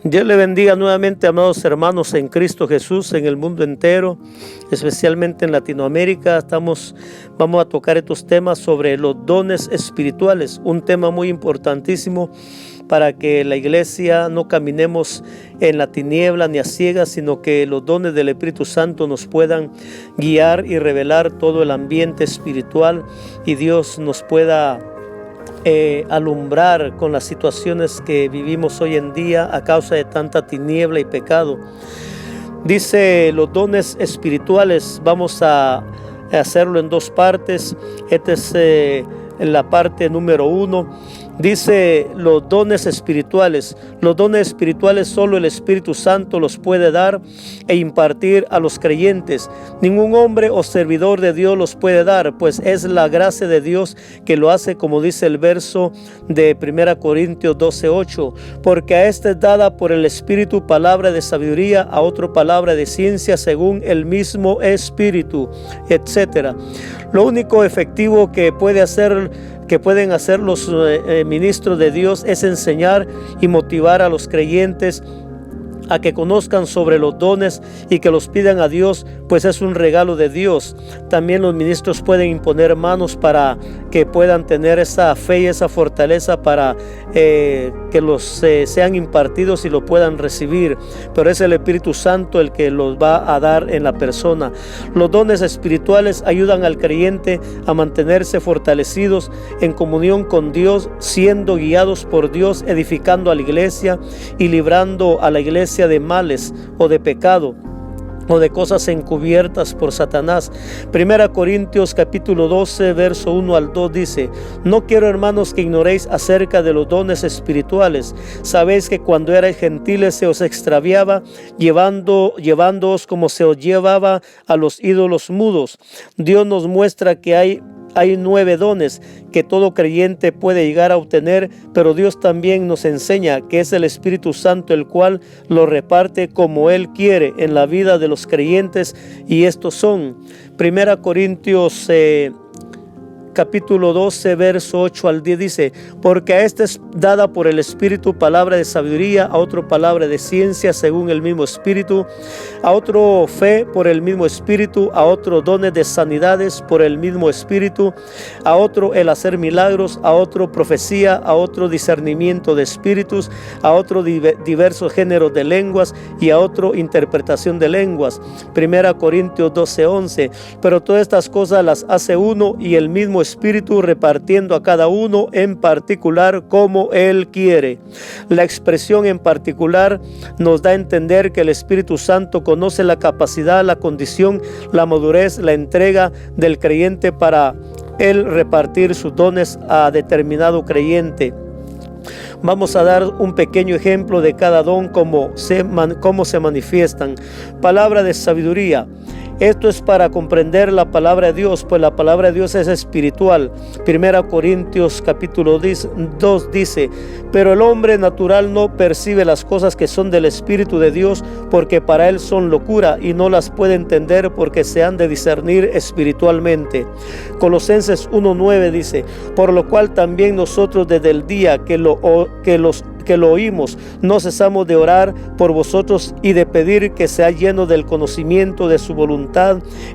Dios le bendiga nuevamente, amados hermanos en Cristo Jesús, en el mundo entero, especialmente en Latinoamérica. Vamos a tocar estos temas sobre los dones espirituales, un tema muy importantísimo para que la iglesia no caminemos en la tiniebla ni a ciegas, sino que los dones del Espíritu Santo nos puedan guiar y revelar todo el ambiente espiritual y Dios nos pueda alumbrar con las situaciones que vivimos hoy en día a causa de tanta tiniebla y pecado. Dice los dones espirituales, vamos a hacerlo en dos partes. Esta es la parte número 1. Dice los dones espirituales. Los dones espirituales solo el Espíritu Santo los puede dar e impartir a los creyentes. Ningún hombre o servidor de Dios los puede dar, pues es la gracia de Dios que lo hace, como dice el verso de 1 Corintios 12:8. Porque a este es dada por el Espíritu palabra de sabiduría, a otro palabra de ciencia según el mismo Espíritu, etc. Lo único efectivo que pueden hacer los ministros de Dios es enseñar y motivar a los creyentes a que conozcan sobre los dones y que los pidan a Dios, pues es un regalo de Dios. También los ministros pueden imponer manos para que puedan tener esa fe y esa fortaleza para que los sean impartidos y lo puedan recibir, pero es el Espíritu Santo el que los va a dar en la persona. Los dones espirituales ayudan al creyente a mantenerse fortalecidos en comunión con Dios, siendo guiados por Dios, edificando a la iglesia y librando a la iglesia de males o de pecado o de cosas encubiertas por Satanás. 1 Corintios capítulo 12 verso 1 al 2 dice: No quiero, hermanos, que ignoréis acerca de los dones espirituales. Sabéis que cuando erais gentiles se os extraviaba, llevándoos como se os llevaba a los ídolos mudos. Dios nos muestra que hay 9 dones que todo creyente puede llegar a obtener, pero Dios también nos enseña que es el Espíritu Santo el cual lo reparte como Él quiere en la vida de los creyentes, y estos son 1 Corintios capítulo 12 verso 8 al 10 dice: Porque a este es dada por el Espíritu palabra de sabiduría, a otro palabra de ciencia según el mismo Espíritu, a otro fe por el mismo Espíritu, a otro dones de sanidades por el mismo Espíritu, a otro el hacer milagros, a otro profecía, a otro discernimiento de espíritus, a otro diversos géneros de lenguas y a otro interpretación de lenguas. 1 Corintios 12:11. Pero todas estas cosas las hace uno y el mismo Espíritu, repartiendo a cada uno en particular como Él quiere. La expresión en particular nos da a entender que el Espíritu Santo conoce la capacidad, la condición, la madurez, la entrega del creyente para Él repartir sus dones a determinado creyente. Vamos a dar un pequeño ejemplo de cada don, cómo se manifiestan. Palabra de sabiduría. Esto es para comprender la palabra de Dios, pues la palabra de Dios es espiritual. 1 Corintios capítulo 2 dice: Pero el hombre natural no percibe las cosas que son del Espíritu de Dios, porque para él son locura y no las puede entender, porque se han de discernir espiritualmente. Colosenses 1:9 dice: Por lo cual también nosotros desde el día que lo oímos, no cesamos de orar por vosotros y de pedir que sea lleno del conocimiento de su voluntad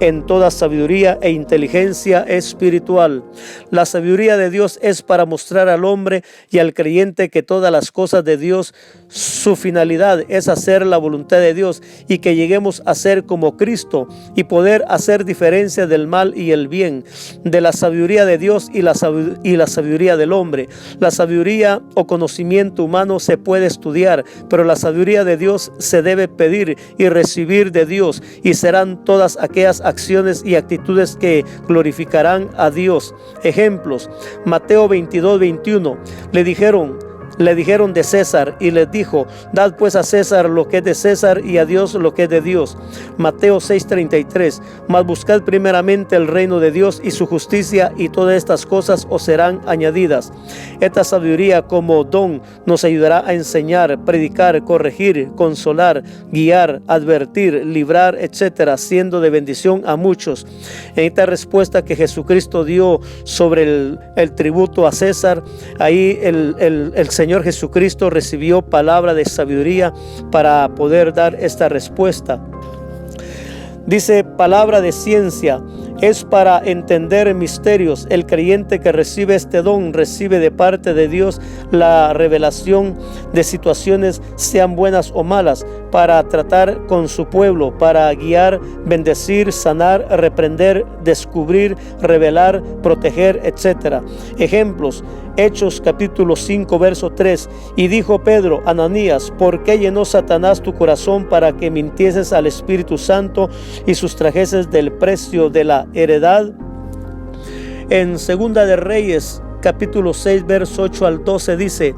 en toda sabiduría e inteligencia espiritual. La sabiduría de Dios es para mostrar al hombre y al creyente que todas las cosas de Dios, su finalidad es hacer la voluntad de Dios y que lleguemos a ser como Cristo y poder hacer diferencia del mal y el bien, de la sabiduría de Dios y la sabiduría del hombre. La sabiduría o conocimiento humano se puede estudiar, pero la sabiduría de Dios se debe pedir y recibir de Dios, y serán todas aquellas acciones y actitudes que glorificarán a Dios. Ejemplos: Mateo 22:21. Le dijeron de César, y les dijo: Dad pues a César lo que es de César y a Dios lo que es de Dios. Mateo 6:33. Mas buscad primeramente el reino de Dios y su justicia, y todas estas cosas os serán añadidas. Esta sabiduría como don nos ayudará a enseñar, predicar, corregir, consolar, guiar, advertir, librar, etcétera, siendo de bendición a muchos. En esta respuesta que Jesucristo dio sobre el tributo a César, ahí el Señor Señor Jesucristo recibió palabra de sabiduría para poder dar esta respuesta. Dice palabra de ciencia, es para entender misterios. El creyente que recibe este don recibe de parte de Dios la revelación de situaciones, sean buenas o malas, para tratar con su pueblo, para guiar, bendecir, sanar, reprender, descubrir, revelar, proteger, etc. Ejemplos: Hechos capítulo 5 verso 3. Y dijo Pedro: Ananías, ¿por qué llenó Satanás tu corazón para que mintieses al Espíritu Santo y sustrajeses del precio de la heredad? En Segunda de Reyes capítulo 6 verso 8 al 12 dice: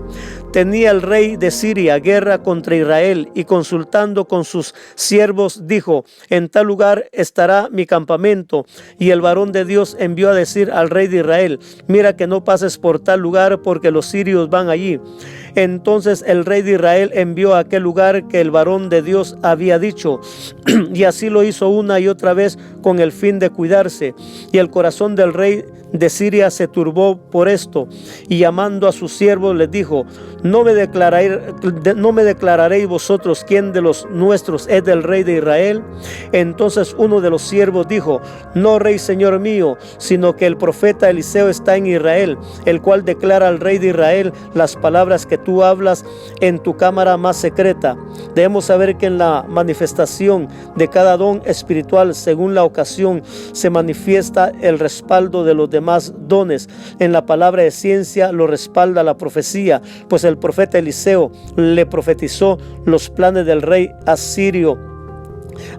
tenía el rey de Siria guerra contra Israel, y consultando con sus siervos dijo: en tal lugar estará mi campamento. Y el varón de Dios envió a decir al rey de Israel: mira que no pases por tal lugar, porque los sirios van allí. Entonces el rey de Israel envió a aquel lugar que el varón de Dios había dicho, y así lo hizo una y otra vez con el fin de cuidarse. Y el corazón del rey de Siria se turbó por esto, y llamando a sus siervos les dijo: no me declararéis vosotros quién de los nuestros es del rey de Israel. Entonces uno de los siervos dijo: no, rey señor mío, sino que el profeta Eliseo está en Israel, el cual declara al rey de Israel las palabras que tú hablas en tu cámara más secreta. Debemos saber que en la manifestación de cada don espiritual, según la ocasión, se manifiesta el respaldo de los demás dones. En la palabra de ciencia lo respalda la profecía, pues el profeta Eliseo le profetizó los planes del rey asirio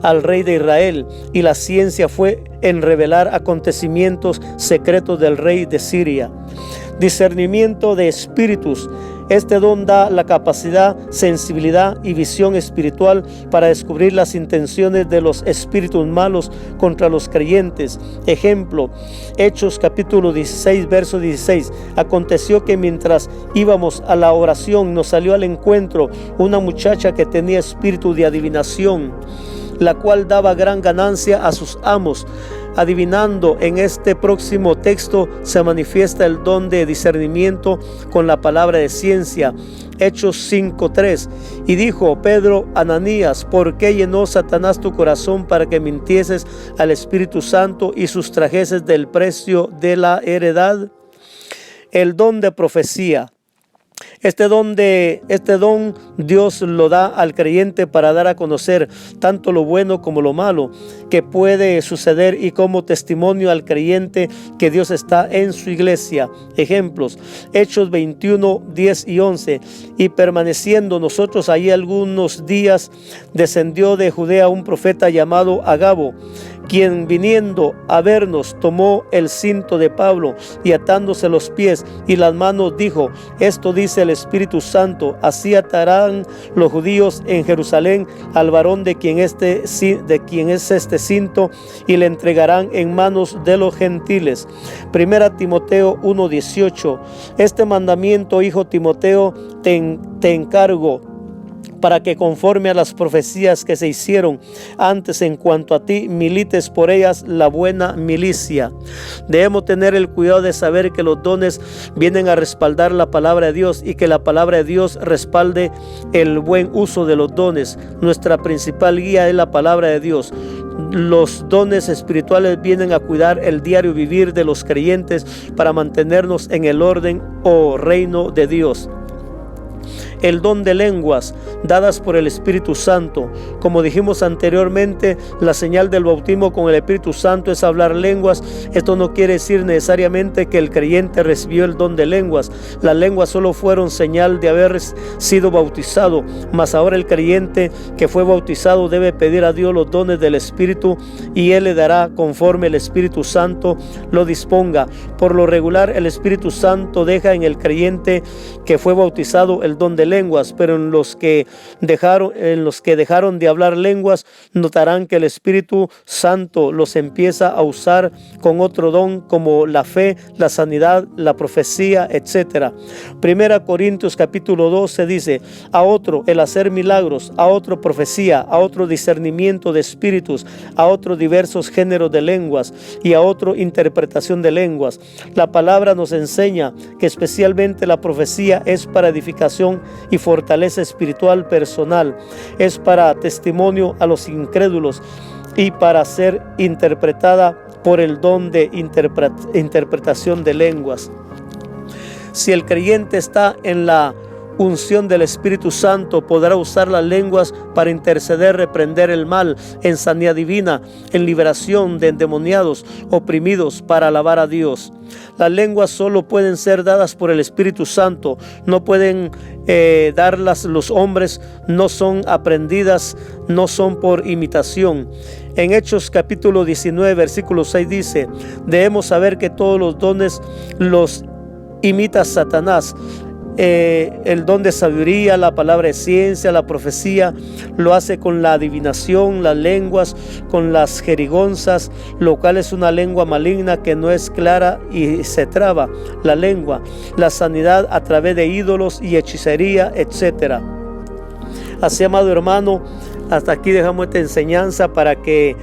al rey de Israel, y la ciencia fue en revelar acontecimientos secretos del rey de Siria. Discernimiento de espíritus. Este don da la capacidad, sensibilidad y visión espiritual para descubrir las intenciones de los espíritus malos contra los creyentes. Ejemplo: Hechos capítulo 16 verso 16. Aconteció que mientras íbamos a la oración nos salió al encuentro una muchacha que tenía espíritu de adivinación, la cual daba gran ganancia a sus amos. Adivinando, en este próximo texto se manifiesta el don de discernimiento con la palabra de ciencia. Hechos 5:3. Y dijo Pedro: Ananías, ¿por qué llenó Satanás tu corazón para que mintieses al Espíritu Santo y sustrajeses del precio de la heredad? El don de profecía. Este don Dios lo da al creyente para dar a conocer tanto lo bueno como lo malo que puede suceder, y como testimonio al creyente que Dios está en su iglesia. Ejemplos: Hechos 21, 10 y 11. Y permaneciendo nosotros allí algunos días, descendió de Judea un profeta llamado Agabo, quien viniendo a vernos tomó el cinto de Pablo y atándose los pies y las manos dijo: esto dice el Espíritu Santo, así atarán los judíos en Jerusalén al varón de quien es este cinto, y le entregarán en manos de los gentiles. Primera Timoteo 1:18. Este mandamiento, hijo Timoteo, te encargo, para que conforme a las profecías que se hicieron antes en cuanto a ti, milites por ellas la buena milicia. Debemos tener el cuidado de saber que los dones vienen a respaldar la palabra de Dios, y que la palabra de Dios respalde el buen uso de los dones. Nuestra principal guía es la palabra de Dios. Los dones espirituales vienen a cuidar el diario vivir de los creyentes para mantenernos en el orden o reino de Dios. El don de lenguas dadas por el Espíritu Santo. Como dijimos anteriormente, la señal del bautismo con el Espíritu Santo es hablar lenguas. Esto no quiere decir necesariamente que el creyente recibió el don de lenguas. Las lenguas solo fueron señal de haber sido bautizado, mas ahora el creyente que fue bautizado debe pedir a Dios los dones del Espíritu, y Él le dará conforme el Espíritu Santo lo disponga. Por lo regular, el Espíritu Santo deja en el creyente que fue bautizado el don de lenguas, lenguas, pero en los que dejaron de hablar lenguas, notarán que el Espíritu Santo los empieza a usar con otro don, como la fe, la sanidad, la profecía, etc. Primera Corintios capítulo 12 dice: a otro el hacer milagros, a otro profecía, a otro discernimiento de espíritus, a otro diversos géneros de lenguas y a otro interpretación de lenguas. La palabra nos enseña que especialmente la profecía es para edificación y fortaleza espiritual personal, es para testimonio a los incrédulos y para ser interpretada por el don de interpretación de lenguas. Si el creyente está en la unción del Espíritu Santo, podrá usar las lenguas para interceder, reprender el mal, en sanidad divina, en liberación de endemoniados, oprimidos, para alabar a Dios. Las lenguas solo pueden ser dadas por el Espíritu Santo, no pueden darlas los hombres, no son aprendidas, no son por imitación. En Hechos capítulo 19 versículo 6 dice: debemos saber que todos los dones los imita Satanás. El don de sabiduría, la palabra de ciencia, la profecía, lo hace con la adivinación, las lenguas, con las jerigonzas, lo cual es una lengua maligna que no es clara y se traba la lengua, la sanidad a través de ídolos y hechicería, etc. Así, amado hermano, hasta aquí dejamos esta enseñanza para que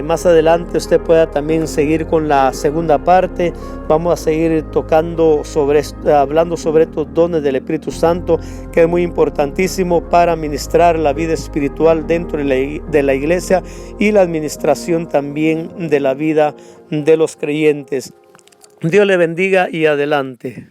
más adelante usted pueda también seguir con la segunda parte. Vamos a seguir hablando sobre estos dones del Espíritu Santo, que es muy importantísimo para ministrar la vida espiritual dentro de la iglesia y la administración también de la vida de los creyentes. Dios le bendiga y adelante.